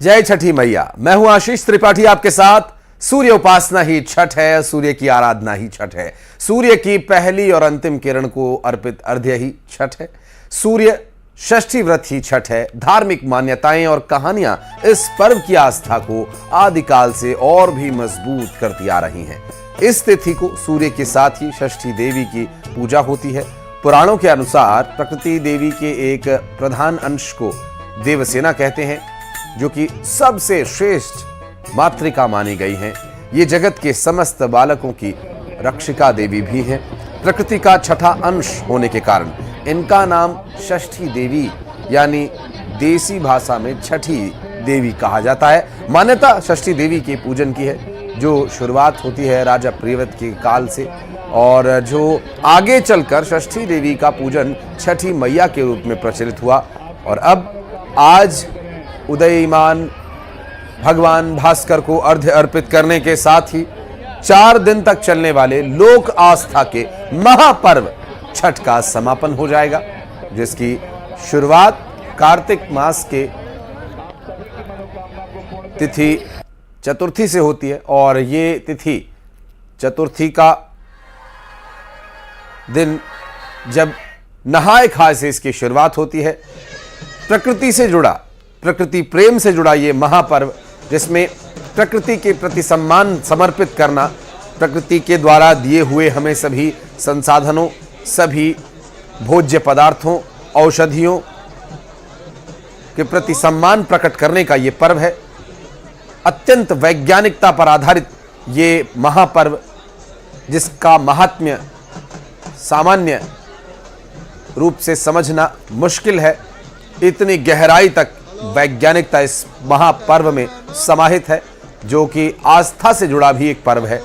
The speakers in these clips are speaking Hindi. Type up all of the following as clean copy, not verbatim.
जय छठी मैया। मैं हूं आशीष त्रिपाठी आपके साथ। सूर्य उपासना ही छठ है, सूर्य की आराधना ही छठ है, सूर्य की पहली और अंतिम किरण को अर्पित अर्घ्य ही छठ है, सूर्य षष्ठी व्रत ही छठ है। धार्मिक मान्यताएं और कहानियां इस पर्व की आस्था को आदिकाल से और भी मजबूत करती आ रही हैं। इस तिथि को सूर्य के साथ ही षष्ठी देवी की पूजा होती है। पुराणों के अनुसार प्रकृति देवी के एक प्रधान अंश को देवसेना कहते हैं, जो कि सबसे श्रेष्ठ मातृका मानी गई हैं। ये जगत के समस्त बालकों की रक्षिका देवी भी हैं। प्रकृति का छठा अंश होने के कारण इनका नाम षष्ठी देवी यानी देसी भाषा में छठी देवी कहा जाता है। मान्यता षष्ठी देवी के पूजन की है, जो शुरुआत होती है राजा प्रियव्रत के काल से और जो आगे चलकर षष्ठी देवी का पूजन छठी मैया के रूप में प्रचलित हुआ। और अब आज उदयीमान भगवान भास्कर को अर्घ्य अर्पित करने के साथ ही 4 दिन तक चलने वाले लोक आस्था के महापर्व छठ का समापन हो जाएगा, जिसकी शुरुआत कार्तिक मास के तिथि चतुर्थी से होती है। और ये तिथि चतुर्थी का दिन जब नहाय खाए से इसकी शुरुआत होती है। प्रकृति से जुड़ा, प्रकृति प्रेम से जुड़ा ये महापर्व, जिसमें प्रकृति के प्रति सम्मान समर्पित करना, प्रकृति के द्वारा दिए हुए हमें सभी संसाधनों, सभी भोज्य पदार्थों, औषधियों के प्रति सम्मान प्रकट करने का ये पर्व है। अत्यंत वैज्ञानिकता पर आधारित ये महापर्व, जिसका महात्म्य सामान्य रूप से समझना मुश्किल है, इतनी गहराई तक वैज्ञानिकता इस महापर्व में समाहित है, जो कि आस्था से जुड़ा भी एक पर्व है।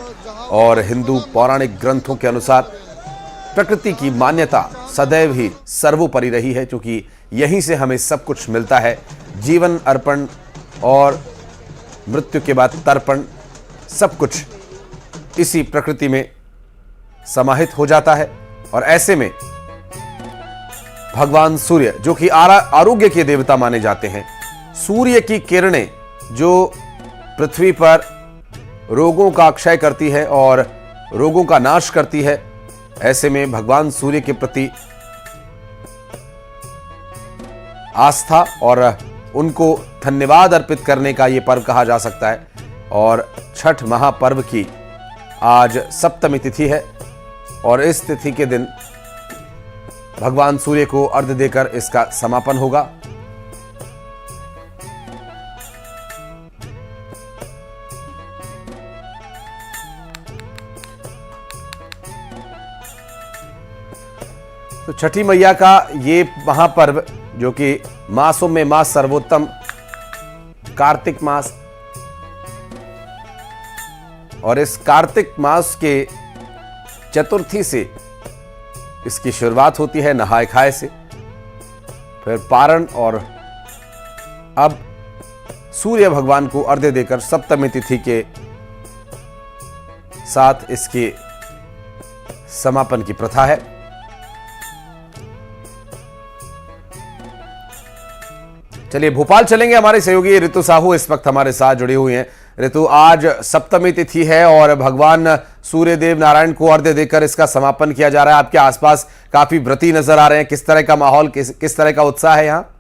और हिंदू पौराणिक ग्रंथों के अनुसार प्रकृति की मान्यता सदैव ही सर्वोपरि रही है, क्योंकि यहीं से हमें सब कुछ मिलता है। जीवन अर्पण और मृत्यु के बाद तर्पण, सब कुछ इसी प्रकृति में समाहित हो जाता है। और ऐसे में भगवान सूर्य, जो कि आरोग्य के देवता माने जाते हैं, सूर्य की किरणें जो पृथ्वी पर रोगों का क्षय करती है और रोगों का नाश करती है, ऐसे में भगवान सूर्य के प्रति आस्था और उनको धन्यवाद अर्पित करने का ये पर्व कहा जा सकता है। और छठ महापर्व की आज सप्तमी तिथि है और इस तिथि के दिन भगवान सूर्य को अर्घ्य देकर इसका समापन होगा। तो छठी मैया का ये महापर्व, जो कि मासों में मास सर्वोत्तम कार्तिक मास, और इस कार्तिक मास के चतुर्थी से इसकी शुरुआत होती है नहाय खाए से, फिर पारण, और अब सूर्य भगवान को अर्घ्य देकर सप्तमी तिथि के साथ इसके समापन की प्रथा है। चलिए भोपाल चलेंगे। हमारे सहयोगी ऋतु साहू इस वक्त हमारे साथ जुड़ी हुई हैं। ऋतु, आज सप्तमी तिथि है और भगवान सूर्य देव नारायण को अर्घ्य देकर इसका समापन किया जा रहा है। आपके आसपास काफी व्रती नजर आ रहे हैं, किस तरह का माहौल, किस तरह का उत्साह है यहाँ?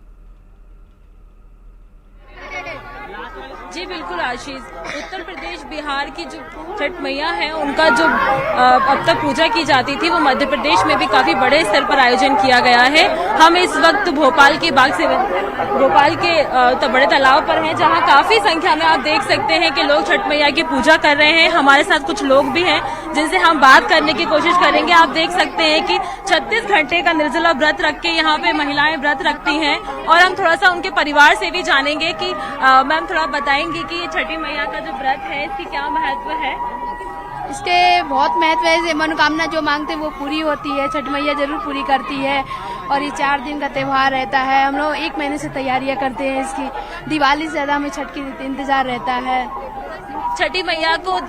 जी बिल्कुल आशीष, उत्तर प्रदेश बिहार की जो छठ मैया है उनका जो अब तक पूजा की जाती थी, वो मध्य प्रदेश में भी काफी बड़े स्तर पर आयोजन किया गया है। हम इस वक्त भोपाल के बड़े तालाब पर हैं, जहां काफी संख्या में आप देख सकते हैं कि लोग छठ मैया की पूजा कर रहे हैं। हमारे साथ कुछ लोग भी हैं जिनसे हम बात करने की कोशिश करेंगे। आप देख सकते हैं कि 36 घंटे का निर्जला व्रत रख के यहाँ पे महिलाएं व्रत रखती हैं, और हम थोड़ा सा उनके परिवार से भी जानेंगे कि मैम थोड़ा बताएंगे कि छठी मैया का जो व्रत है इसकी क्या महत्व है। इसके बहुत महत्व है। मनोकामना जो मांगते हैं वो पूरी होती है, छठ मैया जरूर पूरी करती है। और ये 4 दिन का त्योहार रहता है। हम लोग 1 महीने से तैयारियां करते हैं इसकी। दिवाली से ज्यादा हमें छठ की इंतजार रहता है। छठी मैया को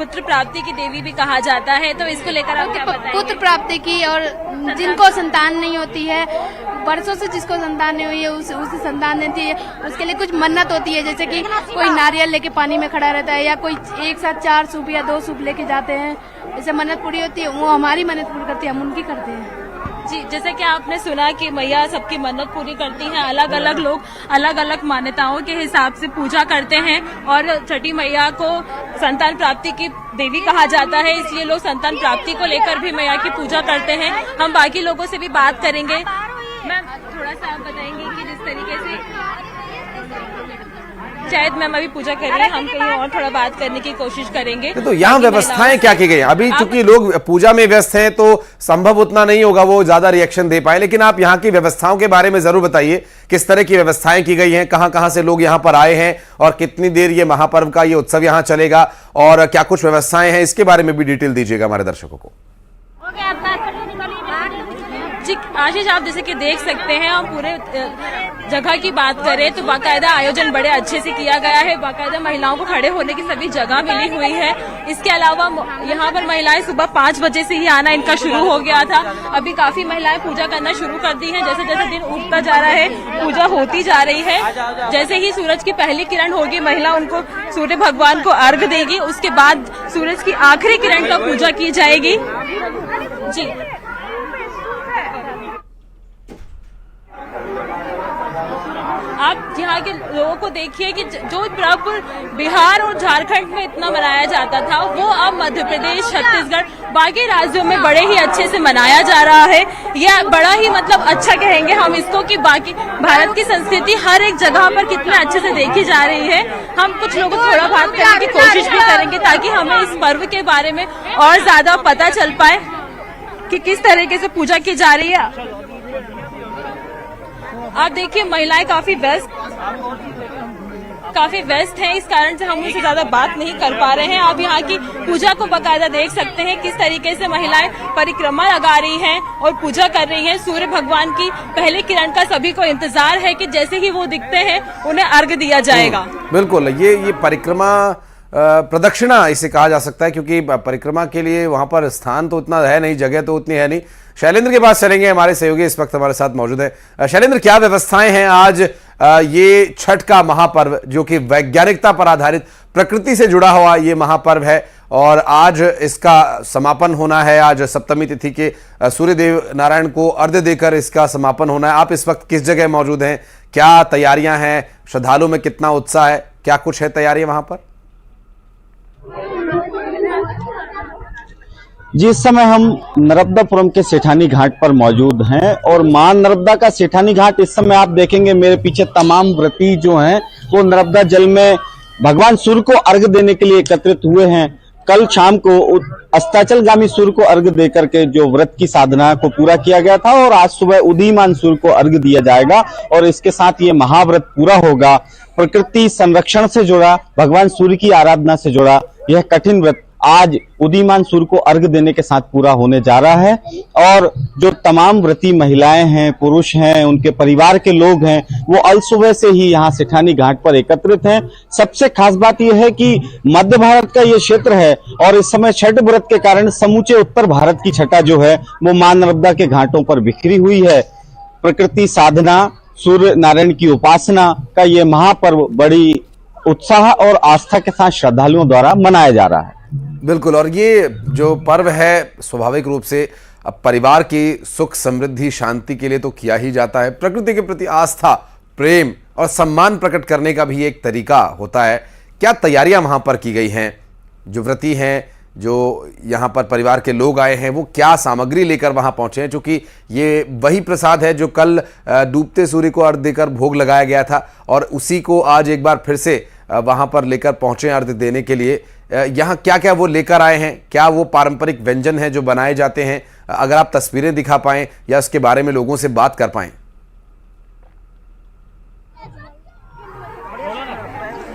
पुत्र प्राप्ति की देवी भी कहा जाता है, तो इसको लेकर आप क्या बताएंगे? पुत्र प्राप्ति की, और जिनको संतान नहीं होती है, वर्षों से जिसको संतान नहीं हुई है उसे संतान देती है, उसके लिए कुछ मन्नत होती है, जैसे कि कोई नारियल लेके पानी में खड़ा रहता है, या कोई एक साथ 4 सूप या 2 सूप लेके जाते हैं, इससे मन्नत पूरी होती है। वो हमारी मन्नत पूरी करती है, हम उनकी करते हैं। जी, जैसे कि आपने सुना कि मैया सबकी मन्नत पूरी करती हैं। अलग अलग लोग अलग अलग मान्यताओं के हिसाब से पूजा करते हैं, और छठी मैया को संतान प्राप्ति की देवी कहा जाता है, इसलिए लोग संतान प्राप्ति को लेकर भी मैया की पूजा करते हैं। हम बाकी लोगों से भी बात करेंगे। मैम, थोड़ा सा आप बताएंगे कि जिस तरीके से शायद मैम अभी पूजा कर रही है, हम कहीं और थोड़ा बात करने की कोशिश करेंगे। तो यहाँ व्यवस्थाएं क्या की गई? अभी चूंकि लोग पूजा में व्यस्त हैं तो संभव उतना नहीं होगा वो ज्यादा रिएक्शन दे पाए, लेकिन आप यहाँ की व्यवस्थाओं के बारे में जरूर बताइए। किस तरह की व्यवस्थाएं की गई हैं, कहां से लोग यहाँ पर आए हैं, और कितनी देर ये महापर्व का ये उत्सव यहाँ चलेगा, और क्या कुछ व्यवस्थाएं हैं, इसके बारे में भी डिटेल दीजिएगा हमारे दर्शकों को। जी आशीष, आप जैसे कि देख सकते हैं, हम पूरे जगह की बात करें तो बाकायदा आयोजन बड़े अच्छे से किया गया है। बाकायदा महिलाओं को खड़े होने की सभी जगह मिली हुई है। इसके अलावा यहाँ पर महिलाएं सुबह 5 बजे से ही आना इनका शुरू हो गया था। अभी काफी महिलाएं पूजा करना शुरू कर दी हैं। जैसे जैसे दिन उगता जा रहा है, पूजा होती जा रही है। जैसे ही सूरज की पहली किरण होगी, महिला उनको सूर्य भगवान को अर्घ देगी। उसके बाद सूरज की आखिरी किरण का पूजा की जाएगी। जी, आप यहाँ के लोगों को देखिए कि जो पर्व बिहार और झारखंड में इतना मनाया जाता था, वो अब मध्य प्रदेश, छत्तीसगढ़, बाकी राज्यों में बड़े ही अच्छे से मनाया जा रहा है। यह बड़ा ही मतलब अच्छा कहेंगे हम इसको कि बाकी भारत की संस्कृति हर एक जगह पर कितना अच्छे से देखी जा रही है। हम कुछ लोगों को थोड़ा बात करने की कोशिश भी करेंगे ताकि हमें इस पर्व के बारे में और ज्यादा पता चल पाए कि किस तरीके से पूजा की जा रही है। आप देखिए, महिलाएं काफी व्यस्त हैं, इस कारण से हम उनसे ज्यादा बात नहीं कर पा रहे हैं। आप यहाँ की पूजा को बाकायदा देख सकते हैं, किस तरीके से महिलाएं परिक्रमा लगा रही हैं और पूजा कर रही हैं। सूर्य भगवान की पहली किरण का सभी को इंतजार है कि जैसे ही वो दिखते हैं उन्हें अर्घ दिया जाएगा। बिल्कुल, ये परिक्रमा प्रदक्षिणा इसे कहा जा सकता है, क्योंकि परिक्रमा के लिए वहां पर स्थान तो उतना है नहीं, जगह तो उतनी है नहीं। शैलेंद्र के पास चलेंगे, हमारे सहयोगी इस वक्त हमारे साथ मौजूद है। शैलेंद्र, क्या व्यवस्थाएं हैं आज ये छठ का महापर्व, जो कि वैज्ञानिकता पर आधारित प्रकृति से जुड़ा हुआ ये महापर्व है, और आज इसका समापन होना है। आज सप्तमी तिथि के सूर्यदेव नारायण को अर्घ्य देकर इसका समापन होना है। आप इस वक्त किस जगह मौजूद हैं, क्या तैयारियां हैं, श्रद्धालुओं में कितना उत्साह है, क्या कुछ है तैयारियां वहां पर? जी, इस समय हम नर्मदापुरम के सेठानी घाट पर मौजूद हैं, और मां नर्मदा का सेठानी घाट इस समय आप देखेंगे मेरे पीछे तमाम व्रती जो हैं वो नर्मदा जल में भगवान सूर्य को अर्घ देने के लिए एकत्रित हुए हैं। कल शाम को अस्ताचलगामी सूर्य को अर्घ देकर के जो व्रत की साधना को पूरा किया गया था, और आज सुबह उदीयमान सूर्य को अर्घ दिया जाएगा, और इसके साथ ये महाव्रत पूरा होगा। प्रकृति संरक्षण से जुड़ा, भगवान सूर्य की आराधना से जुड़ा यह कठिन व्रत आज उदीयमान सूर्य को अर्घ देने के साथ पूरा होने जा रहा है। और जो तमाम व्रती महिलाएं हैं, पुरुष हैं, उनके परिवार के लोग हैं, वो अल सुबह से ही यहाँ सेठानी घाट पर एकत्रित हैं। सबसे खास बात यह है कि मध्य भारत का ये क्षेत्र है, और इस समय छठ व्रत के कारण समूचे उत्तर भारत की छठा जो है वो मां नर्मदा के घाटों पर बिखरी हुई है। प्रकृति साधना, सूर्य नारायण की उपासना का ये महापर्व बड़ी उत्साह और आस्था के साथ श्रद्धालुओं द्वारा मनाया जा रहा है। बिल्कुल, और ये जो पर्व है स्वाभाविक रूप से अब परिवार की सुख समृद्धि शांति के लिए तो किया ही जाता है। प्रकृति के प्रति आस्था, प्रेम और सम्मान प्रकट करने का भी एक तरीका होता है। क्या तैयारियां वहां पर की गई हैं? जो व्रती हैं, जो यहाँ पर परिवार के लोग आए हैं, वो क्या सामग्री लेकर वहां पहुंचे हैं? क्योंकि ये वही प्रसाद है जो कल डूबते सूर्य को अर्घ देकर भोग लगाया गया था, और उसी को आज एक बार फिर से वहां पर लेकर पहुंचे अर्घ देने के लिए। यहाँ क्या क्या वो लेकर आए हैं? क्या वो पारंपरिक व्यंजन हैं जो बनाए जाते हैं? अगर आप तस्वीरें दिखा पाएं या उसके बारे में लोगों से बात कर पाएं।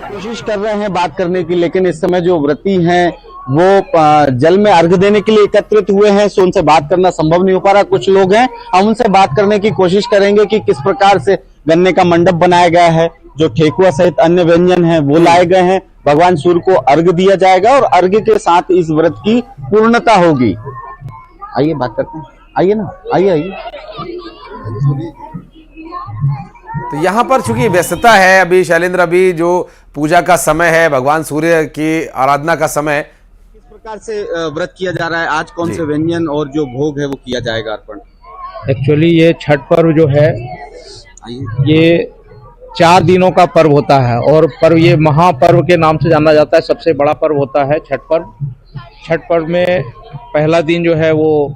कोशिश कर रहे हैं बात करने की, लेकिन इस समय जो व्रती हैं वो जल में अर्घ देने के लिए एकत्रित हुए हैं, सो उनसे बात करना संभव नहीं हो पा रहा। कुछ लोग हैं, हम उनसे बात करने की कोशिश करेंगे कि किस प्रकार से गन्ने का मंडप बनाया गया है, जो ठेकुआ सहित अन्य व्यंजन हैं वो लाए गए हैं। भगवान सूर्य को अर्घ्य दिया जाएगा और अर्घ्य के साथ इस व्रत की पूर्णता होगी। आइए बात करते हैं, आइए ना, आइए। तो यहाँ पर चूंकि व्यस्तता है अभी शैलेंद्र, अभी जो पूजा का समय है, भगवान सूर्य की आराधना का समय, किस प्रकार से व्रत किया जा रहा है? आज कौन से व्यंजन और जो भोग है वो किया जाएगा अर्पण? एक्चुअली ये छठ पर्व जो है ये 4 दिनों का पर्व होता है और पर्व ये महापर्व के नाम से जाना जाता है। सबसे बड़ा पर्व होता है छठ पर्व। छठ पर्व में पहला दिन जो है वो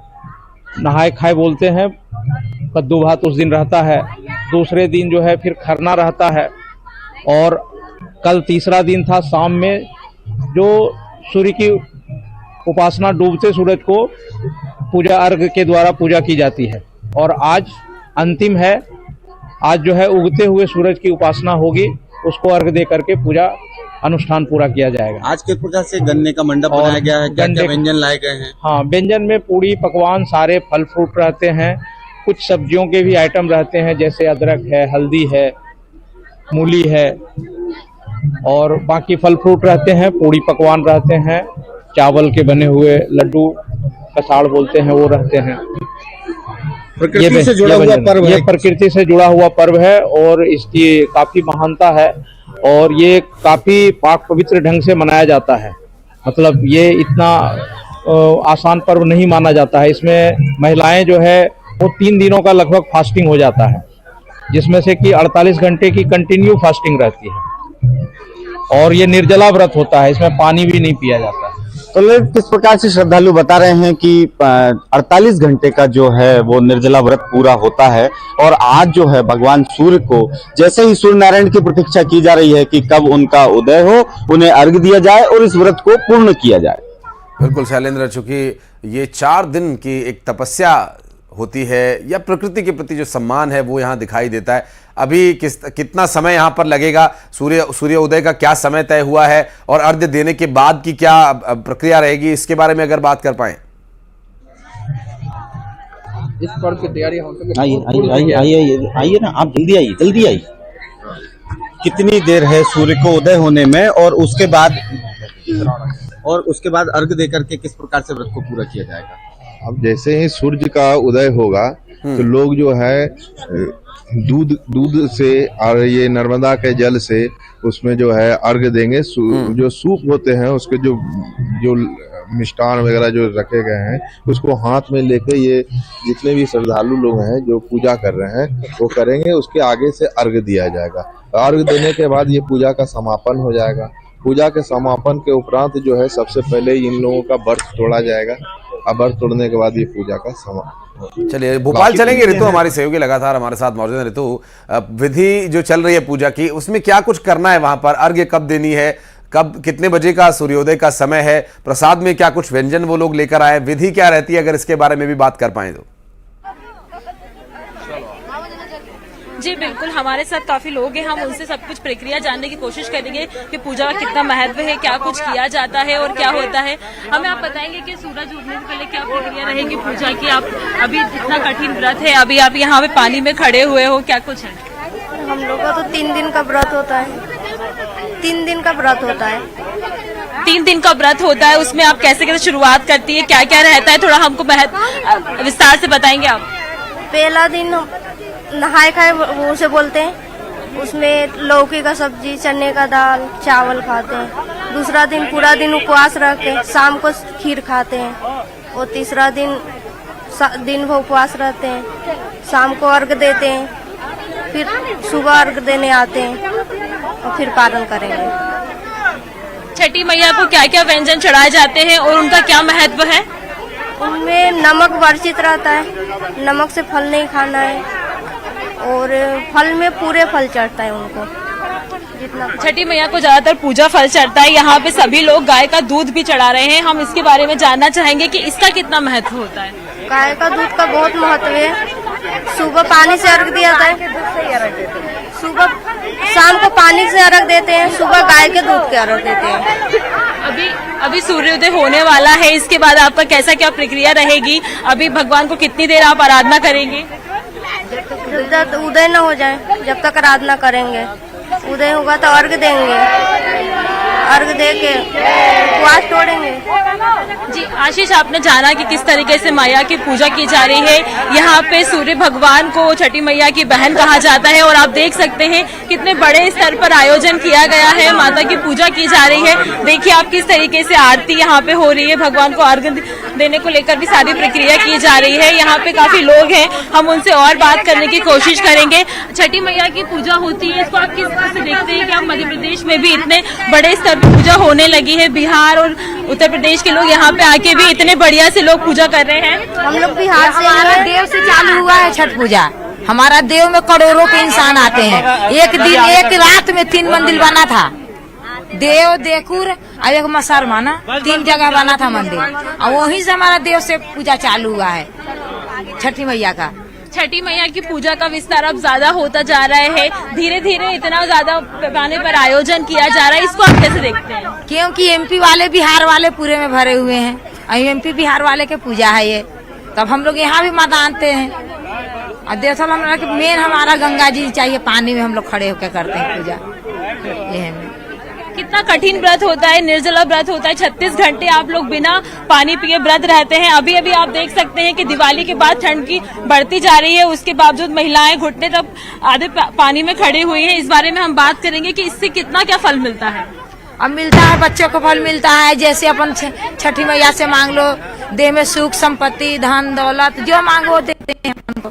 नहाए खाए बोलते हैं, कद्दू भात उस दिन रहता है। दूसरे दिन जो है फिर खरना रहता है और कल तीसरा दिन था शाम में जो सूर्य की उपासना, डूबते सूरज को पूजा अर्घ के द्वारा पूजा की जाती है। और आज अंतिम है, आज जो है उगते हुए सूरज की उपासना होगी, उसको अर्घ दे करके पूजा अनुष्ठान पूरा किया जाएगा। आज किस प्रकार से गन्ने का मंडप बनाया गया है, क्या क्या व्यंजन लाए गए हैं? हाँ, व्यंजन में पूड़ी पकवान, सारे फल फ्रूट रहते हैं, कुछ सब्जियों के भी आइटम रहते हैं जैसे अदरक है, हल्दी है, मूली है और बाकी फल फ्रूट रहते हैं। पूड़ी पकवान रहते हैं, चावल के बने हुए लड्डू, कसाड़ बोलते हैं, वो रहते हैं। प्रकृति से जुड़ा हुआ पर्व है। ये प्रकृति से जुड़ा हुआ पर्व है और इसकी काफी महानता है और ये काफी पाक पवित्र ढंग से मनाया जाता है। मतलब ये इतना आसान पर्व नहीं माना जाता है। इसमें महिलाएं जो है वो 3 दिनों का लगभग फास्टिंग हो जाता है, जिसमें से कि 48 घंटे की कंटिन्यू फास्टिंग रहती है और ये निर्जला व्रत होता है, इसमें पानी भी नहीं पिया जाता है। तो लोग किस प्रकार से श्रद्धालु बता रहे हैं कि 48 घंटे का जो है वो निर्जला व्रत पूरा होता है और आज जो है भगवान सूर्य को जैसे ही सूर्य नारायण की प्रतीक्षा की जा रही है कि कब उनका उदय हो, उन्हें अर्घ्य दिया जाए और इस व्रत को पूर्ण किया जाए। बिल्कुल शैलेंद्र, चूंकि ये 4 दिन की एक तपस्या होती है या प्रकृति के प्रति जो सम्मान है वो यहाँ दिखाई देता है। अभी कितना समय यहाँ पर लगेगा? सूर्य उदय का क्या समय तय हुआ है और अर्घ्य देने के बाद की क्या प्रक्रिया रहेगी, इसके बारे में अगर बात कर पाए। इस पर्व की तैयारी आइए ना, आप जल्दी आइए। कितनी देर है सूर्य को उदय होने में और उसके बाद अर्घ्य देकर के किस प्रकार से व्रत को पूरा किया जाएगा? अब जैसे ही सूर्य का उदय होगा तो लोग जो है दूध से और ये नर्मदा के जल से उसमें जो है अर्घ्य देंगे। जो सूप होते हैं उसके जो मिष्ठान वगैरह जो रखे गए हैं उसको हाथ में लेके ये जितने भी श्रद्धालु लोग हैं जो पूजा कर रहे हैं वो करेंगे। उसके आगे से अर्घ्य दिया जाएगा। अर्घ्य देने के बाद ये पूजा का समापन हो जाएगा। पूजा के समापन के उपरांत जो है सबसे पहले इन लोगों का व्रत तोड़ा जाएगा। अब व्रत तोड़ने के बाद ये पूजा का समापन। चलिए भोपाल चलेंगे। ऋतु हमारी सहयोगी लगातार हमारे साथ मौजूद है। ऋतु, विधि जो चल रही है पूजा की उसमें क्या कुछ करना है वहां पर? अर्घ्य कब देनी है, कब कितने बजे का सूर्योदय का समय है, प्रसाद में क्या कुछ व्यंजन वो लोग लेकर आए, विधि क्या रहती है, अगर इसके बारे में भी बात कर पाए तो। जी बिल्कुल, हमारे साथ काफी लोग हैं, हम उनसे सब कुछ प्रक्रिया जानने की कोशिश करेंगे कि पूजा का कितना महत्व है, क्या कुछ किया जाता है और क्या होता है। हमें आप बताएंगे कि सूरज उगने से पहले क्या प्रक्रिया रहेगी पूजा की। आप अभी इतना कठिन व्रत है, अभी आप यहाँ पे पानी में खड़े हुए हो, क्या कुछ है? हम लोग का तो 3 दिन का व्रत होता है। 3 दिन का व्रत होता है। 3 दिन का व्रत होता है, उसमें आप कैसे कैसे शुरुआत करती है, क्या क्या रहता है, थोड़ा हमको विस्तार से बताएंगे आप। पहला दिन नहाए खाए वो से बोलते हैं, उसमें लौकी का सब्जी, चने का दाल, चावल खाते हैं। दूसरा दिन पूरा दिन उपवास रखते हैं, शाम को खीर खाते हैं। और तीसरा दिन भर उपवास रहते हैं, शाम को अर्घ देते हैं, फिर सुबह अर्घ देने आते हैं और फिर पारण करेंगे। छठी मैया को क्या क्या व्यंजन चढ़ाए जाते हैं और उनका क्या महत्व है? उनमें नमक वर्जित रहता है, नमक से फल नहीं खाना है और फल में पूरे फल चढ़ता है उनको जितना। छठी मैया को ज्यादातर पूजा फल चढ़ता है, यहाँ पे सभी लोग गाय का दूध भी चढ़ा रहे हैं। हम इसके बारे में जानना चाहेंगे कि इसका कितना महत्व होता है। गाय का दूध का बहुत महत्व है। सुबह पानी से अर्घ दिया जाता है, सुबह शाम को पानी से अर्घ देते हैं, सुबह गाय के दूध के अर्घ देते हैं। अभी सूर्योदय होने वाला है, इसके बाद आपका कैसा क्या प्रक्रिया रहेगी? अभी भगवान को कितनी देर आप आराधना करेंगे? जब तक उदय न हो जाए जब तक आराधना करेंगे। उदय होगा तो अर्घ देंगे, अर्घ दे के उपवास तोड़ेंगे। जी आशीष, आपने जाना कि किस तरीके से मैया की पूजा की जा रही है। यहाँ पे सूर्य भगवान को छठी मैया की बहन कहा जाता है और आप देख सकते हैं कितने बड़े स्तर पर आयोजन किया गया है, माता की पूजा की जा रही है। देखिए आप किस तरीके से आरती यहाँ पे हो रही है, भगवान को अर्घ देने को लेकर भी सारी प्रक्रिया की जा रही है। यहाँ पे काफी लोग हैं, हम उनसे और बात करने की कोशिश करेंगे। छठी मैया की पूजा होती है, इसको आप किस तरह से देखते हैं कि आप मध्य प्रदेश में भी इतने बड़े स्तर पर पूजा होने लगी है, बिहार और उत्तर प्रदेश के लोग यहाँ पे आके भी इतने बढ़िया से लोग पूजा कर रहे हैं। हम लोग बिहार से हमारा देव से चालू हुआ है छठ पूजा। हमारा देव में करोड़ों के इंसान आते हैं। एक दिन एक रात में 3 मंदिर बना था, देव, देकुर और एक मसर माना, 3 जगह बना था मंदिर, और वहीं से हमारा देव से पूजा चालू हुआ है छठी मैया का। छठी मैया की पूजा का विस्तार अब ज्यादा होता जा रहा है, धीरे धीरे इतना ज्यादा पैमाने पर आयोजन किया जा रहा है, इसको आप कैसे देखते हैं? क्योंकि एमपी वाले बिहार वाले पूरे में भरे हुए हैं, एमपी बिहार वाले के पूजा है ये, तब हम लोग यहाँ भी मानते हैं। और दरअसल हमारा मेन हमारा गंगा जी चाहिए, पानी में हम लोग खड़े होकर करते हैं पूजा। ये है। कितना कठिन व्रत होता है, निर्जला व्रत होता है, 36 घंटे आप लोग बिना पानी पिए व्रत रहते हैं। अभी अभी आप देख सकते हैं कि दिवाली के बाद ठंड की बढ़ती जा रही है, उसके बावजूद महिलाएं घुटने तक आधे पानी में खड़ी हुई हैं। इस बारे में हम बात करेंगे कि इससे कितना क्या फल मिलता है। अब मिलता है, बच्चों को फल मिलता है, जैसे अपन छठी मैया से मांग लो, देह में सुख संपत्ति धन दौलत जो मांगो देते हैं हमको।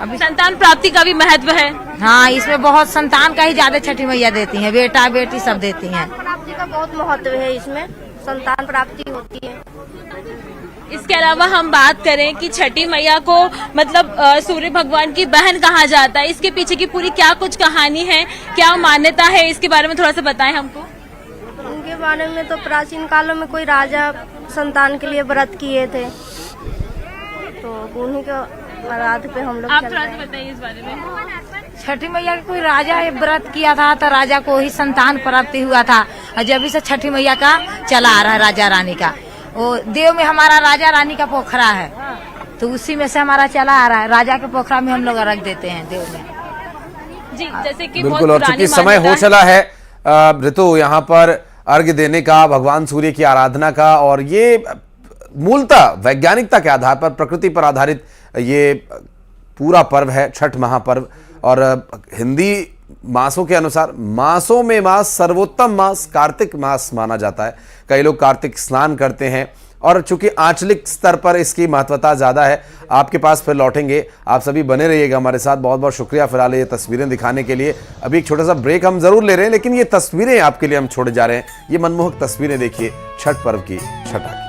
अभी संतान प्राप्ति का भी महत्व है। हाँ, इसमें बहुत संतान का ही ज्यादा छठी मैया देती हैं, बेटा बेटी सब देती हैं। प्राप्ति का बहुत महत्व है, इसमें संतान प्राप्ति होती है। इसके अलावा हम बात करें कि छठी मैया को मतलब सूर्य भगवान की बहन कहा जाता है, इसके पीछे की पूरी क्या कुछ कहानी है, क्या मान्यता है, इसके बारे में थोड़ा सा बताएं हमको। उनके बारे में तो प्राचीन कालों में कोई राजा संतान के लिए व्रत किए थे, तो उन्हीं के आराध पे हम लोग आप चल थोड़ा रहे सा हैं। बताइए इस बारे में। छठी मैया के कोई राजा व्रत किया था, तो राजा को ही संतान प्राप्ति हुआ था, और जब से छठी मैया का चला आ रहा है राजा रानी का। वो देव में हमारा राजा रानी का पोखरा है, तो उसी में से हमारा चला आ रहा है। राजा के पोखरा में हम लोग अर्घ देते हैं देव में। जी जैसे कि बिल्कुल, और चूंकि समय हो चला है ऋतु यहाँ पर अर्घ्य देने का, भगवान सूर्य की आराधना का, और ये मूलतः वैज्ञानिकता के आधार पर, प्रकृति पर आधारित ये पूरा पर्व है छठ महापर्व। और हिंदी मासों के अनुसार मासों में मास सर्वोत्तम मास कार्तिक मास माना जाता है। कई लोग कार्तिक स्नान करते हैं, और चूंकि आंचलिक स्तर पर इसकी महत्वता ज्यादा है। आपके पास फिर लौटेंगे, आप सभी बने रहिएगा हमारे साथ। बहुत बहुत शुक्रिया फिलहाल ये तस्वीरें दिखाने के लिए। अभी एक छोटा सा ब्रेक हम जरूर ले रहे हैं, लेकिन ये तस्वीरें आपके लिए हम छोड़े जा रहे हैं। ये मनमोहक तस्वीरें देखिए छठ पर्व की, छठा की।